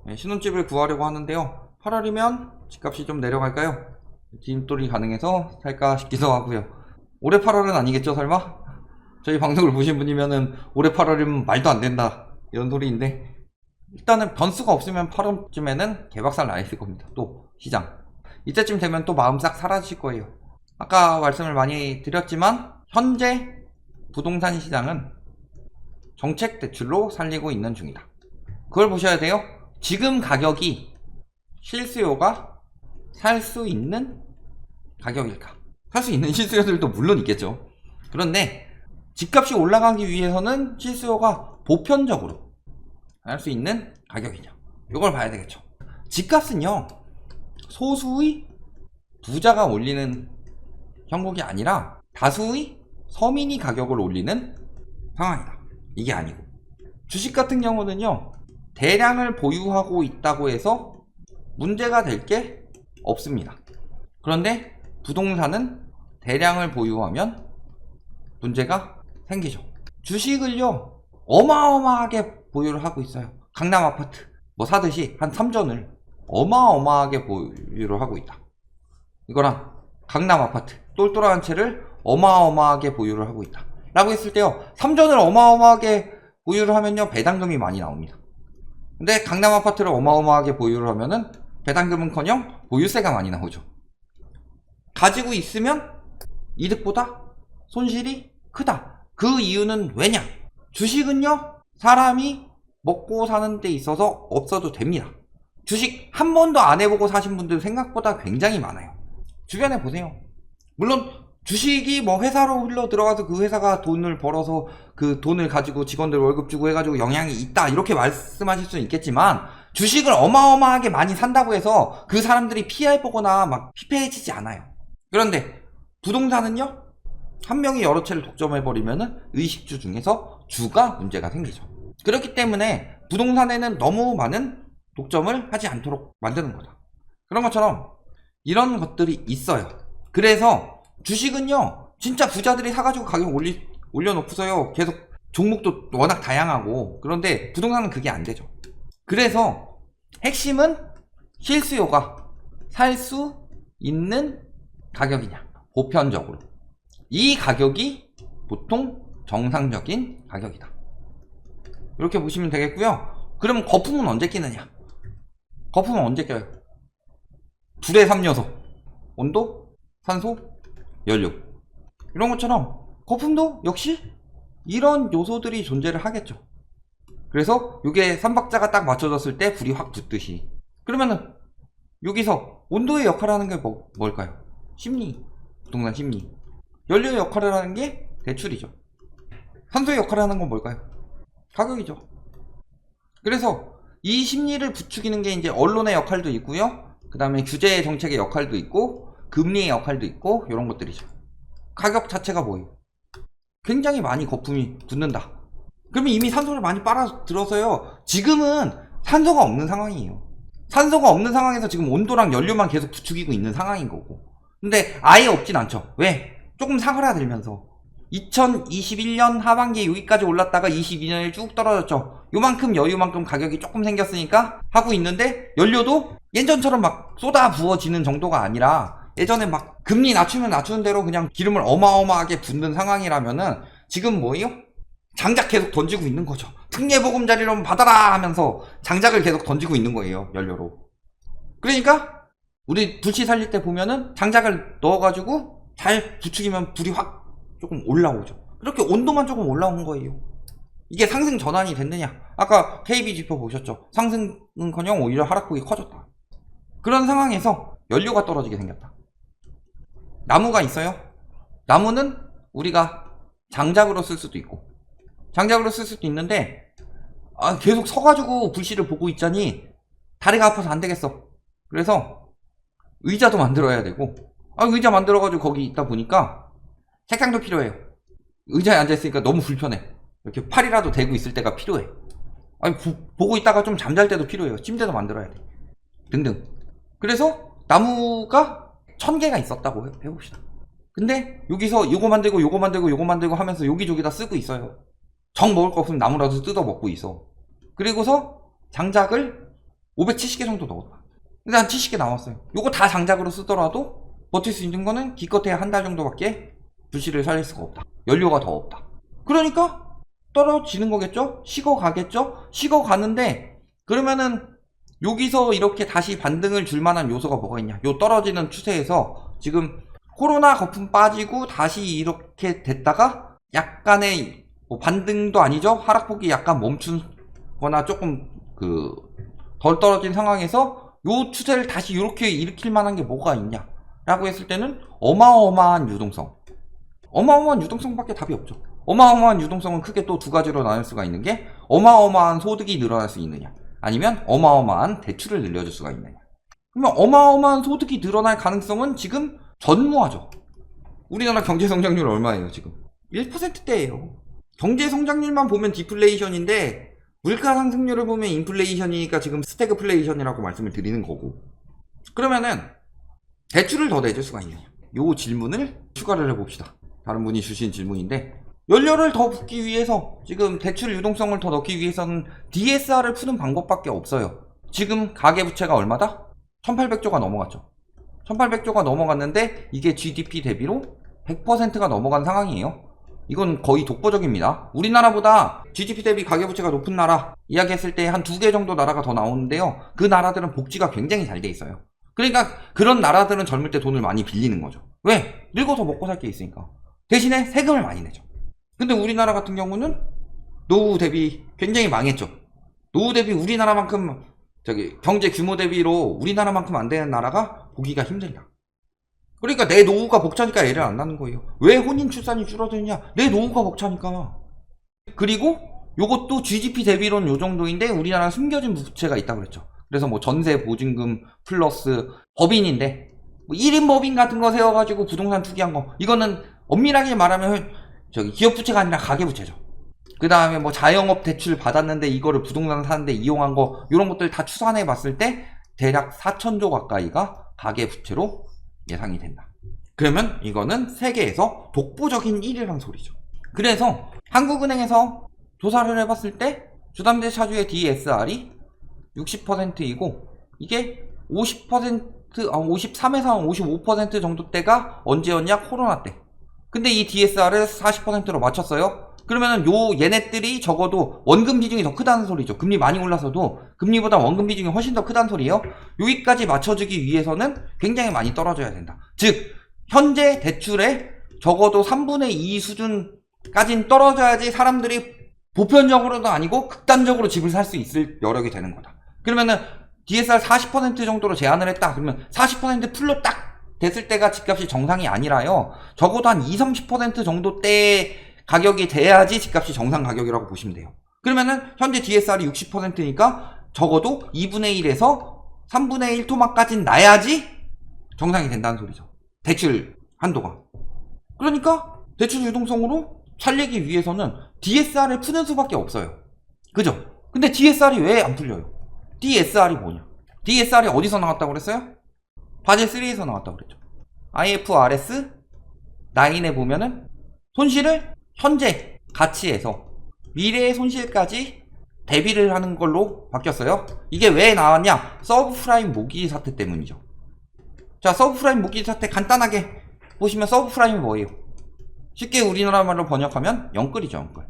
네, 신혼집을 구하려고 하는데요. 8월이면 집값이 좀 내려갈까요? 뒷돌이 가능해서 살까 싶기도 하고요. 올해 8월은 아니겠죠 설마? 저희 방송을 보신 분이면은 올해 8월이면 말도 안 된다 이런 소리인데, 일단은 변수가 없으면 8월쯤에는 개박살 나 있을 겁니다. 또 시장 이때쯤 되면 또 마음 싹 사라질 거예요. 아까 말씀을 많이 드렸지만 현재 부동산 시장은 정책 대출로 살리고 있는 중이다. 그걸 보셔야 돼요. 지금 가격이 실수요가 살 수 있는 가격일까? 살 수 있는 실수요들도 물론 있겠죠. 그런데 집값이 올라가기 위해서는 실수요가 보편적으로 할 수 있는 가격이냐, 이걸 봐야 되겠죠. 집값은요, 소수의 부자가 올리는 형국이 아니라 다수의 서민이 가격을 올리는 상황이다. 이게 아니고, 주식 같은 경우는요, 대량을 보유하고 있다고 해서 문제가 될 게 없습니다. 그런데 부동산은 대량을 보유하면 문제가 생기죠. 주식을요, 어마어마하게 보유를 하고 있어요. 강남 아파트 뭐 사듯이 한 3전을 어마어마하게 보유를 하고 있다. 이거랑 강남 아파트 똘똘한 채를 어마어마하게 보유를 하고 있다 라고 했을 때요, 3전을 어마어마하게 보유를 하면요, 배당금이 많이 나옵니다. 근데 강남 아파트를 어마어마하게 보유를 하면은 배당금은커녕 보유세가 많이 나오죠. 가지고 있으면 이득보다 손실이 크다. 그 이유는 왜냐? 주식은요, 사람이 먹고 사는 데 있어서 없어도 됩니다. 주식 한 번도 안 해보고 사신 분들 생각보다 굉장히 많아요. 주변에 보세요. 물론 주식이 뭐 회사로 흘러 들어가서 그 회사가 돈을 벌어서 그 돈을 가지고 직원들 월급 주고 해가지고 영향이 있다 이렇게 말씀하실 수는 있겠지만, 주식을 어마어마하게 많이 산다고 해서 그 사람들이 피해보거나 막 피폐해지지 않아요. 그런데 부동산은요, 한 명이 여러 채를 독점해버리면은 의식주 중에서 주가 문제가 생기죠. 그렇기 때문에 부동산에는 너무 많은 독점을 하지 않도록 만드는 거다. 그런 것처럼 이런 것들이 있어요. 그래서 주식은요, 진짜 부자들이 사가지고 가격 올려놓고서요, 계속 종목도 워낙 다양하고, 그런데 부동산은 그게 안 되죠. 그래서 핵심은 실수요가 살 수 있는 가격이냐, 보편적으로 이 가격이 보통 정상적인 가격이다, 이렇게 보시면 되겠고요. 그럼 거품은 언제 끼느냐? 거품은 언제 껴요? 불의 3요소, 온도, 산소, 연료. 이런 것처럼 거품도 역시 이런 요소들이 존재를 하겠죠. 그래서 이게 3박자가 딱 맞춰졌을 때 불이 확 붙듯이, 그러면은 여기서 온도의 역할을 하는 게 뭘까요? 심리, 부동산 심리. 연료의 역할을 하는 게 대출이죠. 산소의 역할을 하는 건 뭘까요? 가격이죠. 그래서 이 심리를 부추기는 게 이제 언론의 역할도 있고요, 그 다음에 규제 정책의 역할도 있고, 금리의 역할도 있고, 이런 것들이죠. 가격 자체가 뭐예요? 굉장히 많이 거품이 붙는다. 그러면 이미 산소를 많이 빨아들어서요, 지금은 산소가 없는 상황이에요. 산소가 없는 상황에서 지금 온도랑 연료만 계속 부추기고 있는 상황인 거고, 근데 아예 없진 않죠. 왜? 조금 사그라들면서 2021년 하반기에 여기까지 올랐다가 22년에 쭉 떨어졌죠. 요만큼 여유만큼 가격이 조금 생겼으니까 하고 있는데, 연료도 예전처럼 막 쏟아 부어지는 정도가 아니라 예전에 막 금리 낮추면 낮추는 대로 그냥 기름을 어마어마하게 붓는 상황이라면은 지금 뭐예요? 장작 계속 던지고 있는 거죠. 특례보금자리로 받아라 하면서 장작을 계속 던지고 있는 거예요, 연료로. 그러니까 우리 불씨 살릴 때 보면은 장작을 넣어가지고 잘 부추기면 불이 확 조금 올라오죠. 그렇게 온도만 조금 올라온 거예요. 이게 상승 전환이 됐느냐? 아까 KB 지표 보셨죠? 상승은커녕 오히려 하락폭이 커졌다. 그런 상황에서 연료가 떨어지게 생겼다. 나무가 있어요. 나무는 우리가 장작으로 쓸 수도 있고, 장작으로 쓸 수도 있는데, 계속 서가지고 불씨를 보고 있자니 다리가 아파서 안 되겠어. 그래서 의자도 만들어야 되고, 의자 만들어가지고 거기 있다 보니까 책상도 필요해요. 의자에 앉아있으니까 너무 불편해. 이렇게 팔이라도 대고 있을 때가 필요해. 보고 있다가 좀 잠잘 때도 필요해요. 침대도 만들어야 돼. 등등. 그래서 나무가 1000개가 있었다고 해봅시다. 근데 여기서 요거 만들고 요거 만들고 요거 만들고 하면서 여기저기 다 쓰고 있어요. 정 먹을 거 없으면 나무라도 뜯어 먹고 있어. 그리고서 장작을 570개 정도 넣었다. 근데 한 70개 남았어요. 요거 다 장작으로 쓰더라도 버틸 수 있는 거는 기껏해야 한 달 정도밖에 불씨를 살릴 수가 없다. 연료가 더 없다. 그러니까 떨어지는 거겠죠? 식어가겠죠? 식어가는데 그러면은 여기서 이렇게 다시 반등을 줄 만한 요소가 뭐가 있냐? 요 떨어지는 추세에서 지금 코로나 거품 빠지고 다시 이렇게 됐다가 약간의 뭐 반등도 아니죠? 하락폭이 약간 멈춘 거나 조금 덜 떨어진 상황에서 요 추세를 다시 이렇게 일으킬 만한 게 뭐가 있냐? 라고 했을 때는 어마어마한 유동성. 어마어마한 유동성밖에 답이 없죠. 어마어마한 유동성은 크게 또 두 가지로 나눌 수가 있는 게 어마어마한 소득이 늘어날 수 있느냐, 아니면 어마어마한 대출을 늘려줄 수가 있느냐. 그러면 어마어마한 소득이 늘어날 가능성은 지금 전무하죠. 우리나라 경제 성장률 얼마예요 지금? 1%대예요. 경제 성장률만 보면 디플레이션인데 물가 상승률을 보면 인플레이션이니까 지금 스태그플레이션이라고 말씀을 드리는 거고. 그러면은 대출을 더 내줄 수가 있느냐, 요 질문을 추가를 해봅시다. 다른 분이 주신 질문인데, 연료를 더 붓기 위해서 지금 대출 유동성을 더 넣기 위해서는 DSR을 푸는 방법밖에 없어요. 지금 가계부채가 얼마다? 1800조가 넘어갔죠. 1800조가 넘어갔는데 이게 GDP 대비로 100%가 넘어간 상황이에요. 이건 거의 독보적입니다. 우리나라보다 GDP 대비 가계부채가 높은 나라 이야기했을 때 한 2개 정도 나라가 더 나오는데요. 그 나라들은 복지가 굉장히 잘 돼 있어요. 그러니까 그런 나라들은 젊을 때 돈을 많이 빌리는 거죠. 왜? 늙어서 먹고 살 게 있으니까. 대신에 세금을 많이 내죠. 근데 우리나라 같은 경우는 노후 대비 굉장히 망했죠. 노후 대비 우리나라만큼 경제 규모 대비로 우리나라만큼 안 되는 나라가 보기가 힘들다. 그러니까 내 노후가 벅차니까 애를 안 낳는 거예요. 왜 혼인 출산이 줄어드냐? 내 노후가 벅차니까. 그리고 요것도 GDP 대비로는 요 정도인데 우리나라는 숨겨진 부채가 있다고 그랬죠. 그래서 뭐 전세 보증금 플러스 법인인데 뭐 1인 법인 같은 거 세워가지고 부동산 투기한 거, 이거는 엄밀하게 말하면 기업 부채가 아니라 가계 부채죠. 그 다음에 뭐 자영업 대출 받았는데 이거를 부동산 사는데 이용한 거, 이런 것들 다 추산해 봤을 때 대략 4천조 가까이가 가계 부채로 예상이 된다. 그러면 이거는 세계에서 독보적인 1위란 소리죠. 그래서 한국은행에서 조사를 해봤을 때 주담대 차주의 DSR이 60%이고 이게 50%, 53에서 55% 정도 때가 언제였냐? 코로나 때. 근데 이 DSR을 40%로 맞췄어요. 그러면은 얘네들이 적어도 원금 비중이 더 크다는 소리죠. 금리 많이 올라서도 금리보다 원금 비중이 훨씬 더 크다는 소리예요. 여기까지 맞춰주기 위해서는 굉장히 많이 떨어져야 된다. 즉 현재 대출의 적어도 3분의 2 수준까지는 떨어져야지 사람들이 보편적으로도 아니고 극단적으로 집을 살 수 있을 여력이 되는 거다. 그러면은 DSR 40% 정도로 제한을 했다. 그러면 40% 풀로 딱 됐을 때가 집값이 정상이 아니라요. 적어도 한 20-30% 정도 때의 가격이 돼야지 집값이 정상 가격이라고 보시면 돼요. 그러면은 현재 DSR이 60%니까 적어도 2분의 1에서 3분의 1 토막까지는 나야지 정상이 된다는 소리죠. 대출 한도가. 그러니까 대출 유동성으로 살리기 위해서는 DSR을 푸는 수밖에 없어요. 그죠? 근데 DSR이 왜 안 풀려요? DSR이 뭐냐? DSR이 어디서 나왔다고 그랬어요? 바젤 3에서 나왔다고 그랬죠. IFRS 9에 보면은 손실을 현재 가치에서 미래의 손실까지 대비를 하는 걸로 바뀌었어요. 이게 왜 나왔냐? 서브프라임 모기지 사태 때문이죠. 자, 서브프라임 모기지 사태 간단하게 보시면 서브프라임이 뭐예요? 쉽게 우리나라 말로 번역하면 영끌이죠, 영끌.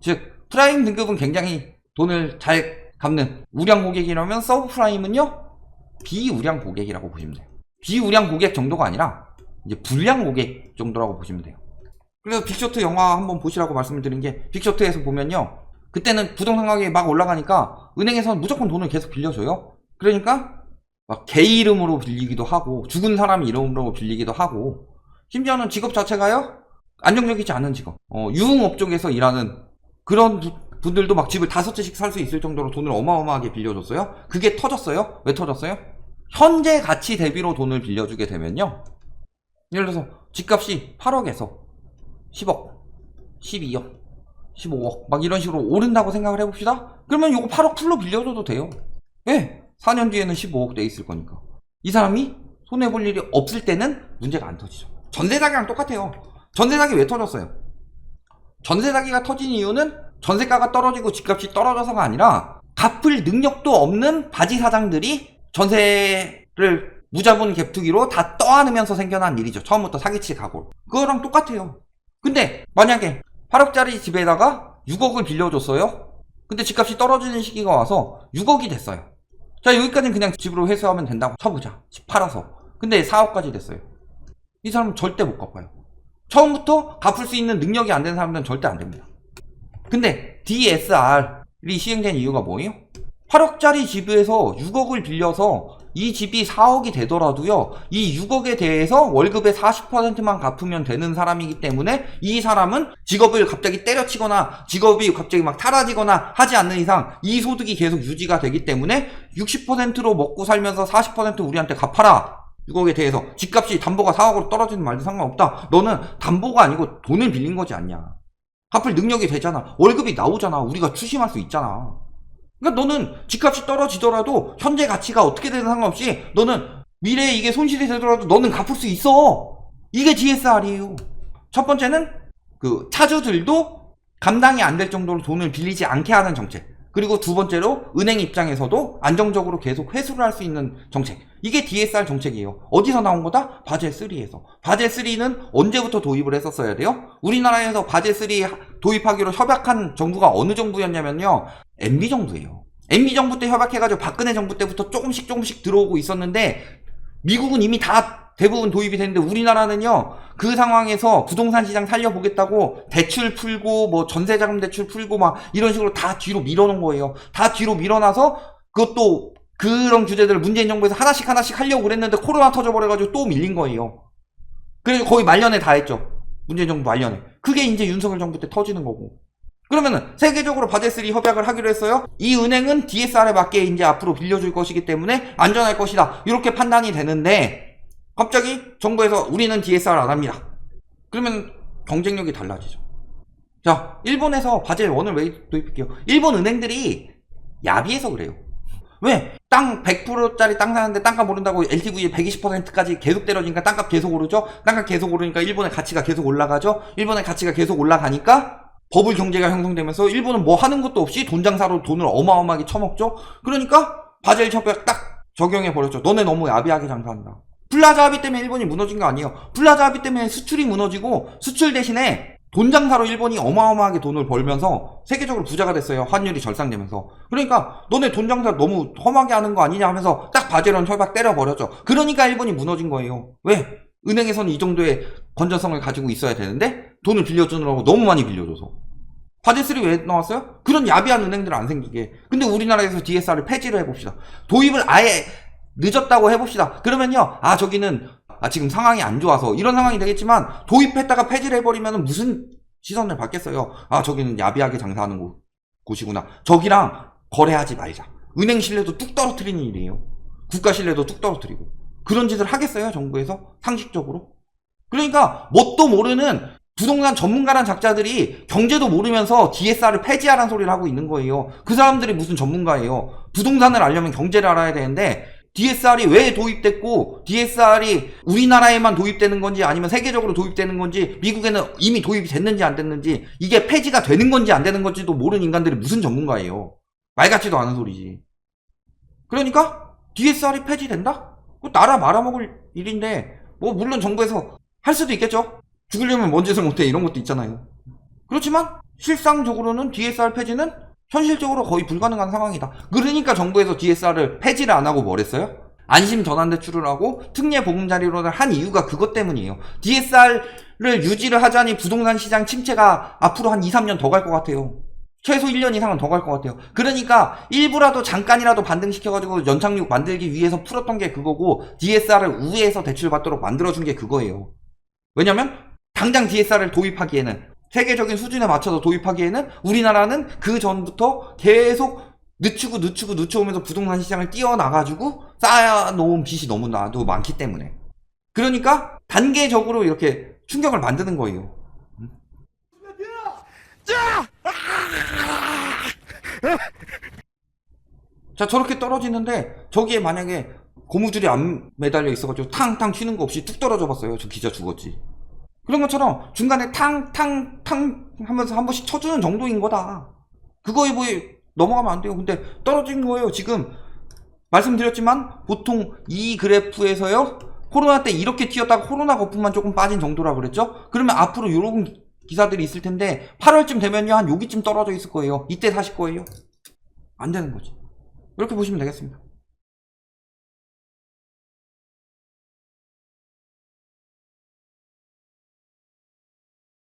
즉 프라임 등급은 굉장히 돈을 잘 갚는 우량 고객이라면 서브프라임은요 비우량 고객이라고 보시면 돼요. 비우량 고객 정도가 아니라 이제 불량 고객 정도라고 보시면 돼요. 그래서 빅쇼트 영화 한번 보시라고 말씀을 드린 게, 빅쇼트에서 보면요 그때는 부동산 가격이 막 올라가니까 은행에서는 무조건 돈을 계속 빌려줘요. 그러니까 막 개 이름으로 빌리기도 하고 죽은 사람 이름으로 빌리기도 하고, 심지어는 직업 자체가요 안정적이지 않은 직업, 유흥업종에서 일하는 그런 분들도 막 집을 5채씩 살 수 있을 정도로 돈을 어마어마하게 빌려줬어요. 그게 터졌어요. 왜 터졌어요? 현재 가치 대비로 돈을 빌려주게 되면요, 예를 들어서 집값이 8억에서 10억, 12억, 15억 막 이런 식으로 오른다고 생각을 해봅시다. 그러면 요거 8억 풀로 빌려줘도 돼요. 왜? 4년 뒤에는 15억 돼 있을 거니까. 이 사람이 손해볼 일이 없을 때는 문제가 안 터지죠. 전세 사기랑 똑같아요. 전세 사기 왜 터졌어요? 전세 사기가 터진 이유는 전세가가 떨어지고 집값이 떨어져서가 아니라 갚을 능력도 없는 바지 사장들이 전세를 무자본 갭투기로 다 떠안으면서 생겨난 일이죠. 처음부터 사기치 각오로. 그거랑 똑같아요. 근데 만약에 8억짜리 집에다가 6억을 빌려줬어요. 근데 집값이 떨어지는 시기가 와서 6억이 됐어요. 자, 여기까지는 그냥 집으로 회수하면 된다고 쳐보자. 집 팔아서. 근데 4억까지 됐어요. 이 사람은 절대 못 갚아요. 처음부터 갚을 수 있는 능력이 안 되는 사람들은 절대 안 됩니다. 근데 DSR이 시행된 이유가 뭐예요? 8억짜리 집에서 6억을 빌려서 이 집이 4억이 되더라도요, 이 6억에 대해서 월급의 40%만 갚으면 되는 사람이기 때문에 이 사람은 직업을 갑자기 때려치거나 직업이 갑자기 막 사라지거나 하지 않는 이상 이 소득이 계속 유지가 되기 때문에 60%로 먹고 살면서 40% 우리한테 갚아라. 6억에 대해서 집값이 담보가 4억으로 떨어지는 말도 상관없다. 너는 담보가 아니고 돈을 빌린 거지 않냐. 갚을 능력이 되잖아. 월급이 나오잖아. 우리가 추심할 수 있잖아. 그러니까 너는 집값이 떨어지더라도 현재 가치가 어떻게 되든 상관없이 너는 미래에 이게 손실이 되더라도 너는 갚을 수 있어. 이게 DSR이에요. 첫 번째는 그 차주들도 감당이 안 될 정도로 돈을 빌리지 않게 하는 정책. 그리고 두 번째로 은행 입장에서도 안정적으로 계속 회수를 할 수 있는 정책. 이게 DSR 정책이에요. 어디서 나온 거다? 바젤3에서. 바젤3는 언제부터 도입을 했었어야 돼요? 우리나라에서 바젤3 도입하기로 협약한 정부가 어느 정부였냐면요. MB 정부예요. MB 정부 때 협약해가지고 박근혜 정부 때부터 조금씩 들어오고 있었는데 미국은 이미 다 대부분 도입이 됐는데 우리나라는요, 그 상황에서 부동산 시장 살려보겠다고 대출 풀고 뭐 전세자금 대출 풀고 막 이런 식으로 다 뒤로 밀어놓은 거예요. 다 뒤로 밀어놔서 그것도 그런 규제들을 문재인 정부에서 하나씩 하려고 그랬는데 코로나 터져버려가지고 또 밀린 거예요. 그래서 거의 말년에 다 했죠. 문재인 정부 말년에. 그게 이제 윤석열 정부 때 터지는 거고. 그러면은 세계적으로 바젤3 협약을 하기로 했어요. 이 은행은 DSR에 맞게 이제 앞으로 빌려줄 것이기 때문에 안전할 것이다. 이렇게 판단이 되는데 갑자기 정부에서 우리는 DSR 안 합니다. 그러면 경쟁력이 달라지죠. 자, 일본에서 바젤 1을 왜 도입할게요? 일본 은행들이 야비해서 그래요. 왜? 땅 100%짜리 땅 사는데 땅값 오른다고 LTV 120%까지 계속 때려지니까 땅값 계속 오르죠? 땅값 계속 오르니까 일본의 가치가 계속 올라가죠? 일본의 가치가 계속 올라가니까 버블 경제가 형성되면서 일본은 뭐 하는 것도 없이 돈 장사로 돈을 어마어마하게 쳐먹죠? 그러니까 바젤 협약 딱 적용해버렸죠. 너네 너무 야비하게 장사한다. 플라자 합의 때문에 일본이 무너진 거 아니에요. 플라자 합의 때문에 수출이 무너지고 수출 대신에 돈 장사로 일본이 어마어마하게 돈을 벌면서 세계적으로 부자가 됐어요. 환율이 절상되면서. 그러니까 너네 돈 장사 너무 험하게 하는 거 아니냐 하면서 딱 바젤론 협약 때려버렸죠. 그러니까 일본이 무너진 거예요. 왜? 은행에서는 이 정도의 건전성을 가지고 있어야 되는데 돈을 빌려주느라고 너무 많이 빌려줘서. 바젤3 왜 나왔어요? 그런 야비한 은행들 안 생기게. 근데 우리나라에서 DSR을 폐지를 해봅시다. 도입을 아예 늦었다고 해봅시다. 그러면요, 저기는 지금 상황이 안 좋아서 이런 상황이 되겠지만 도입했다가 폐지를 해버리면 무슨 시선을 받겠어요. 저기는 야비하게 장사하는 곳이구나. 저기랑 거래하지 말자. 은행 신뢰도 뚝 떨어뜨리는 일이에요. 국가 신뢰도 뚝 떨어뜨리고. 그런 짓을 하겠어요, 정부에서? 상식적으로? 그러니까 뭣도 모르는 부동산 전문가란 작자들이 경제도 모르면서 DSR을 폐지하라는 소리를 하고 있는 거예요. 그 사람들이 무슨 전문가예요. 부동산을 알려면 경제를 알아야 되는데 DSR이 왜 도입됐고 DSR이 우리나라에만 도입되는 건지 아니면 세계적으로 도입되는 건지 미국에는 이미 도입이 됐는지 안 됐는지 이게 폐지가 되는 건지 안 되는 건지도 모르는 인간들이 무슨 전문가예요. 말 같지도 않은 소리지. 그러니까 DSR이 폐지된다? 나라 말아먹을 일인데 뭐 물론 정부에서 할 수도 있겠죠. 죽으려면 뭔 짓을 못해 이런 것도 있잖아요. 그렇지만 실상적으로는 DSR 폐지는 현실적으로 거의 불가능한 상황이다. 그러니까 정부에서 DSR을 폐지를 안 하고 뭘 했어요? 안심 전환대출을 하고 특례 보금자리론을 한 이유가 그것 때문이에요. DSR을 유지를 하자니 부동산 시장 침체가 앞으로 한 2, 3년 더 갈 것 같아요. 최소 1년 이상은 더 갈 것 같아요. 그러니까 일부라도 잠깐이라도 반등시켜가지고 연착륙 만들기 위해서 풀었던 게 그거고 DSR을 우회해서 대출받도록 만들어준 게 그거예요. 왜냐면 당장 DSR을 도입하기에는 세계적인 수준에 맞춰서 도입하기에는 우리나라는 그 전부터 계속 늦추면서 부동산 시장을 뛰어나가지고 쌓아놓은 빚이 너무나도 많기 때문에. 그러니까 단계적으로 이렇게 충격을 만드는 거예요. 자, 저렇게 떨어지는데 저기에 만약에 고무줄이 안 매달려 있어가지고 탕탕 튀는 거 없이 뚝 떨어져 봤어요. 저 기자 죽었지. 그런 것처럼 중간에 탕탕탕 하면서 한 번씩 쳐주는 정도인 거다. 그거에 뭐 넘어가면 안 돼요. 근데 떨어진 거예요. 지금 말씀드렸지만 보통 이 그래프에서요, 코로나 때 이렇게 튀었다가 코로나 거품만 조금 빠진 정도라 그랬죠. 그러면 앞으로 이런 기사들이 있을 텐데 8월쯤 되면요 한 여기쯤 떨어져 있을 거예요. 이때 사실 거예요. 안 되는 거지. 이렇게 보시면 되겠습니다.